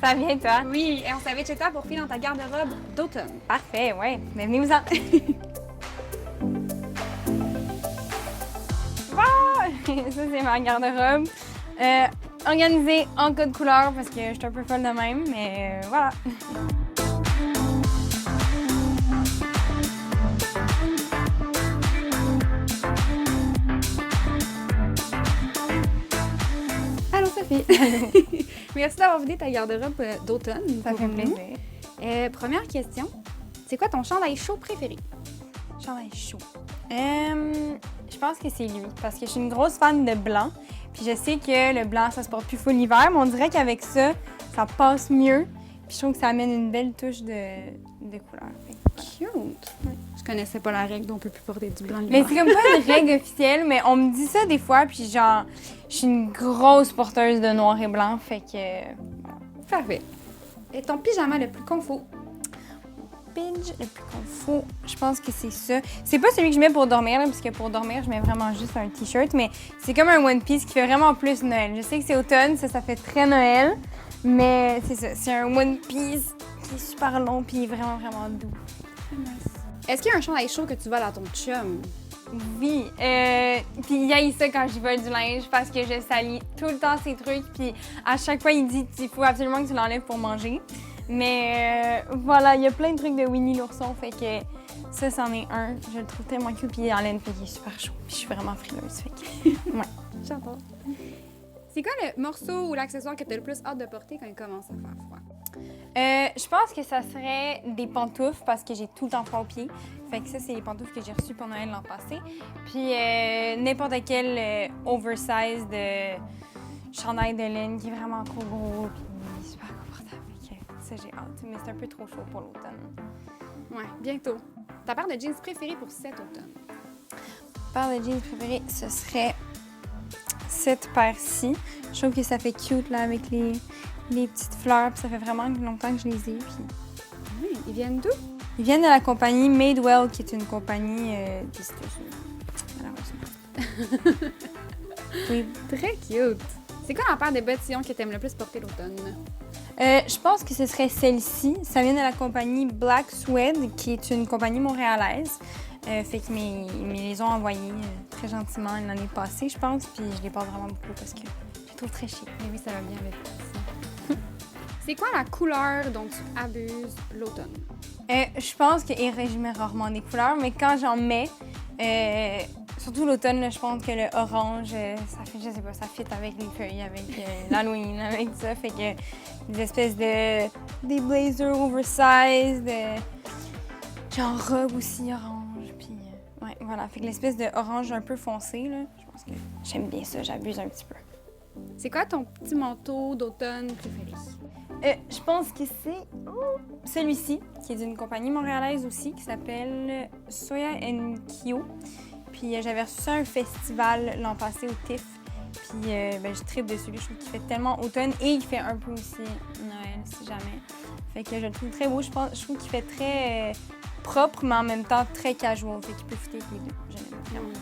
Ça vient, toi? Oui, et on s'invite chez toi pour filer dans ta garde-robe d'automne. Parfait, ouais. Mais venez-vous-en. Ah! Ça, c'est ma garde-robe. Organisée en code couleur parce que je suis un peu folle de même, mais voilà. Allô, Sophie. Merci d'avoir vidé ta garde-robe d'automne. Ça pour fait nous. plaisir. Première question, c'est quoi ton chandail chaud préféré? Chandail chaud. Je pense que c'est lui parce que je suis une grosse fan de blanc. Puis je sais que le blanc, ça se porte plus full l'hiver, mais on dirait qu'avec ça, ça passe mieux. Puis je trouve que ça amène une belle touche de couleur. Cute! Je connaissais pas la règle dont on peut plus porter du blanc Mais l'hiver. c'est comme pas une règle officielle, mais on me dit ça des fois, puis genre, je suis une grosse porteuse de noir et blanc, fait que... Parfait. Et ton pyjama le plus confort? Pinch, le plus confort, je pense que c'est ça. C'est pas celui que je mets pour dormir, là, parce que pour dormir, je mets vraiment juste un t-shirt, mais c'est comme un one piece qui fait vraiment plus Noël. Je sais que c'est automne, ça fait très Noël, mais c'est ça, c'est un one piece qui est super long, puis vraiment, vraiment doux. Est-ce qu'il y a un chandail chaud que tu voles à ton chum? Oui, puis il haït ça quand je vole du linge parce que je salis tout le temps ces trucs, puis à chaque fois il dit il faut absolument que tu l'enlèves pour manger. Mais voilà, il y a plein de trucs de Winnie l'ourson, fait que ça, c'en est un. Je le trouve tellement cute, puis en laine, fait qu'il est super chaud, puis je suis vraiment frileuse, fait que ouais. J'adore. C'est quoi le morceau ou l'accessoire que tu as le plus hâte de porter quand il commence à faire froid? Je pense que ça serait des pantoufles parce que j'ai tout le temps froid aux pieds. Fait que ça, c'est les pantoufles que j'ai reçues pour Noël l'an passé. Puis n'importe quel oversize de chandail de laine qui est vraiment trop gros puis super confortable. Fait que ça, j'ai hâte. Mais c'est un peu trop chaud pour l'automne. Ouais, bientôt. Ta paire de jeans préférée pour cet automne? Paire de jeans préférée, ce serait cette paire-ci. Je trouve que ça fait cute là avec les petites fleurs. Puis ça fait vraiment longtemps que je les ai. Puis... Ils viennent d'où? Ils viennent de la compagnie Madewell, qui est une compagnie des États-Unis. Malheureusement. Oui. Très cute. C'est quoi la paire de bottillons que tu aimes le plus porter l'automne? Je pense que ce serait celle-ci. Ça vient de la compagnie Black Suede, qui est une compagnie montréalaise. Fait que me les ont envoyés très gentiment l'année passée, je pense. Puis je les porte vraiment beaucoup parce que je les trouve très chic. Et oui, ça va bien avec toi. C'est quoi la couleur dont tu abuses l'automne? Je pense que je mets rarement des couleurs, mais quand j'en mets, surtout l'automne, là, je pense que le orange, ça fait, je sais pas, ça fit avec les feuilles, avec l'Halloween, avec ça. Fait que des espèces des blazers oversize, genre robe aussi orange, puis ouais, voilà. Fait que l'espèce de orange un peu foncé, là, je pense que j'aime bien ça, j'abuse un petit peu. C'est quoi ton petit manteau d'automne préféré? Je pense que c'est celui-ci, qui est d'une compagnie montréalaise aussi, qui s'appelle Soya Kyo. Puis j'avais reçu ça à un festival l'an passé au TIFF. Puis je tripe dessus. Je trouve qu'il fait tellement automne et il fait un peu aussi Noël, si jamais. Fait que je le trouve très beau. Je trouve qu'il fait très propre, mais en même temps très casual. Fait qu'il peut fitter avec les deux. Je l'aime vraiment.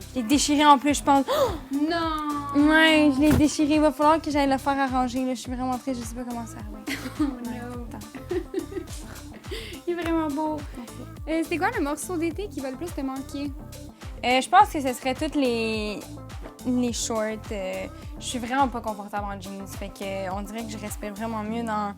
Je l'ai déchiré en plus, je pense. Oh! Non! Ouais, je l'ai déchiré. Il va falloir que j'aille le faire arranger. Là. Je suis vraiment triste. Je sais pas comment ça arrive. Oh no! Il est vraiment beau. C'est quoi le morceau d'été qui va le plus te manquer? Je pense que ce serait toutes les shorts. Je suis vraiment pas confortable en jeans. Fait que on dirait que je respire vraiment mieux dans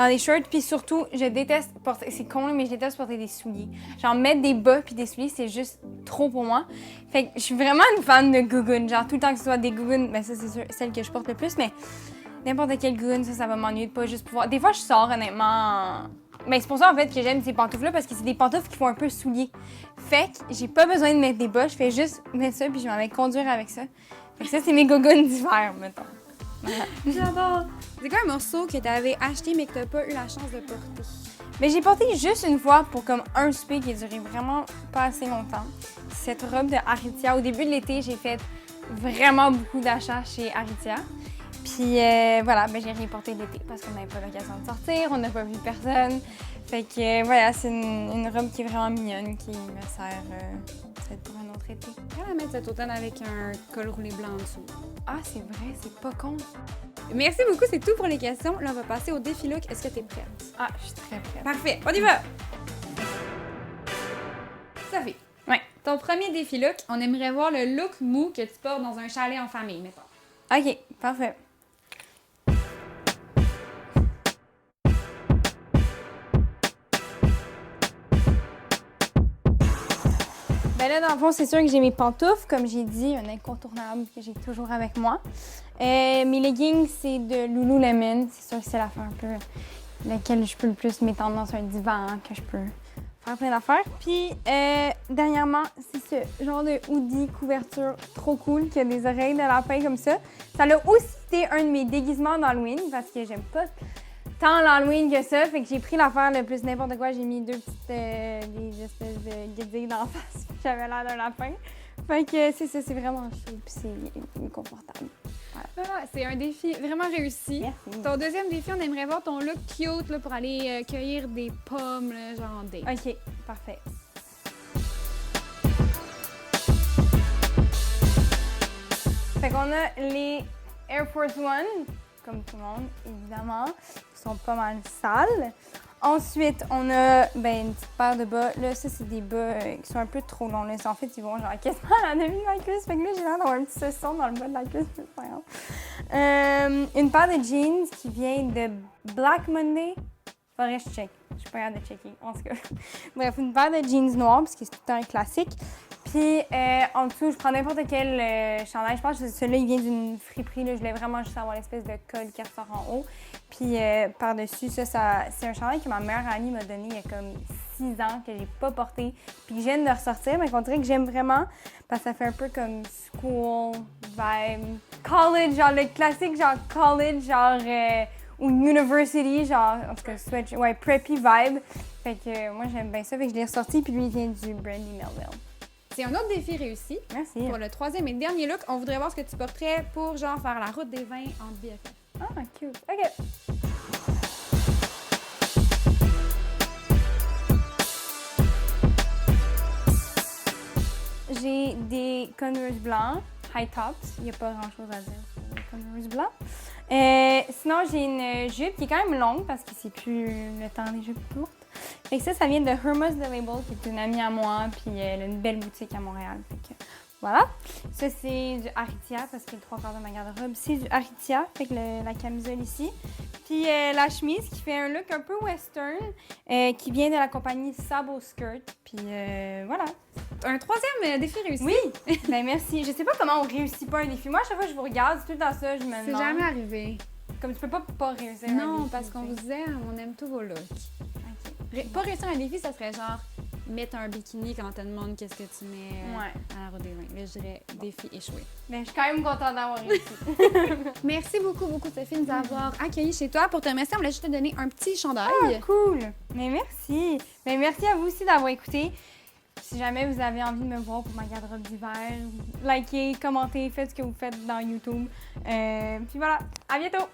les shorts. Puis surtout, je déteste porter... C'est con, mais je déteste porter des souliers. Genre, mettre des bas puis des souliers, c'est juste trop pour moi. Fait que je suis vraiment une fan de gougounes. Genre, tout le temps que ce soit des gougounes, ben ça, c'est sûr, celle que je porte le plus. Mais n'importe quelle gougoune, ça va m'ennuyer de pas juste pouvoir... Des fois, je sors, honnêtement... Mais c'est pour ça, en fait, que j'aime ces pantoufles-là, parce que c'est des pantoufles qui font un peu souliers. Fait que j'ai pas besoin de mettre des bas, je fais juste mettre ça, puis je m'en vais conduire avec ça. Fait que ça, c'est mes gougounes d'hiver, mettons. Voilà. J'adore! C'est quoi un morceau que t'avais acheté mais que t'as pas eu la chance de porter? Mais j'ai porté juste une fois pour comme un souper qui a duré vraiment pas assez longtemps. Cette robe de Aritzia. Au début de l'été, j'ai fait vraiment beaucoup d'achats chez Aritzia. Puis voilà, j'ai rien porté l'été parce qu'on n'avait pas l'occasion de sortir, on n'a pas vu personne. Fait que voilà, c'est une robe qui est vraiment mignonne, qui me sert peut-être pour un autre été. On va la mettre cet automne avec un col roulé blanc en dessous. Ah, c'est vrai, c'est pas con. Merci beaucoup, c'est tout pour les questions. Là, on va passer au défi look. Est-ce que t'es prête? Ah, je suis très prête. Parfait, on y va! Sophie. Ouais. Ton premier défi look, on aimerait voir le look mou que tu portes dans un chalet en famille, mettons. OK, parfait. Ben là, dans le fond, c'est sûr que j'ai mes pantoufles, comme j'ai dit, un incontournable que j'ai toujours avec moi. Mes leggings, c'est de Lululemon. C'est sûr que c'est l'affaire un peu laquelle je peux le plus m'étendre dans un divan, que je peux faire plein d'affaires. Puis, dernièrement, c'est ce genre de hoodie couverture trop cool qui a des oreilles de lapin comme ça. Ça a aussi été un de mes déguisements d'Halloween parce que j'aime pas tant l'Halloween que ça. Fait que j'ai pris l'affaire le plus n'importe quoi. J'ai mis deux petites des espèces de guédilles d'en face. J'avais l'air d'un lapin. Fait que c'est ça, c'est vraiment chaud puis c'est confortable. Voilà. Ah, c'est un défi vraiment réussi. Merci. Ton deuxième défi, on aimerait voir ton look cute là, pour aller cueillir des pommes, là, genre en date. OK, parfait. Fait qu'on a les Air Force One, comme tout le monde, évidemment, qui sont pas mal sales. Ensuite, on a une petite paire de bas. Là, ça, c'est des bas qui sont un peu trop longs. Là. En fait, ils vont genre quasiment à la demi de la cuisse. Fait que là, j'ai l'air d'avoir un petit saucisson dans le bas de la cuisse. C'est pas grave. Une paire de jeans qui vient de Black Monday. Faudrait que je check. Je suis pas capable de checker, en tout cas. Bref, une paire de jeans noirs, parce que c'est tout le temps un classique. Puis en dessous, je prends n'importe quel chandail. Je pense que celui-là, il vient d'une friperie. Là. Je voulais vraiment juste avoir l'espèce de col qui ressort en haut. Puis par-dessus, ça c'est un chandail que ma meilleure amie m'a donné il y a comme 6 ans, que j'ai pas porté. Puis que je viens de le ressortir, mais qu'on dirait que j'aime vraiment. Parce que ça fait un peu comme school vibe. College, genre le classique, genre college, genre... ou university, genre, en tout cas, switch, ouais, preppy vibe. Fait que moi, j'aime bien ça. Fait que je l'ai ressorti, puis lui, il vient du Brandy Melville. C'est un autre défi réussi. Merci. Pour le troisième et dernier look, on voudrait voir ce que tu porterais pour, genre, faire la route des vins en BFF. Ah, cute. OK. J'ai des Converse blancs, high tops. Il n'y a pas grand-chose à dire sur les Converse blancs. Sinon, j'ai une jupe qui est quand même longue parce que c'est plus le temps des jupes courtes. Fait que ça vient de Hermes The Label, qui est une amie à moi, puis elle a une belle boutique à Montréal. Fait que voilà. Ça, c'est du Aritzia parce que le 3/4 de ma garde-robe, c'est du Aritzia. Fait que la camisole ici. Puis la chemise qui fait un look un peu western, qui vient de la compagnie Sabo Skirt. Puis voilà. Un troisième défi réussi. Oui! Ben merci. Je sais pas comment on réussit pas un défi. Moi, à chaque fois que je vous regarde, c'est tout dans ça, je me demande. C'est jamais arrivé. Comme tu peux pas réussir un Non, défi, parce qu'on vous aime, on aime tous vos looks. Pas réussir un défi, ça serait genre mettre un bikini quand on te demande qu'est-ce que tu mets à la route des vins. Là, je dirais défi échoué. Ben, je suis quand même contente d'avoir réussi. Merci beaucoup, Sophie, de nous avoir accueillis chez toi. Pour te remercier, on voulait juste te donner un petit chandail. Ah, cool! Mais merci! Mais merci à vous aussi d'avoir écouté. Si jamais vous avez envie de me voir pour ma garde-robe d'hiver, likez, commentez, faites ce que vous faites dans YouTube. Puis voilà, à bientôt!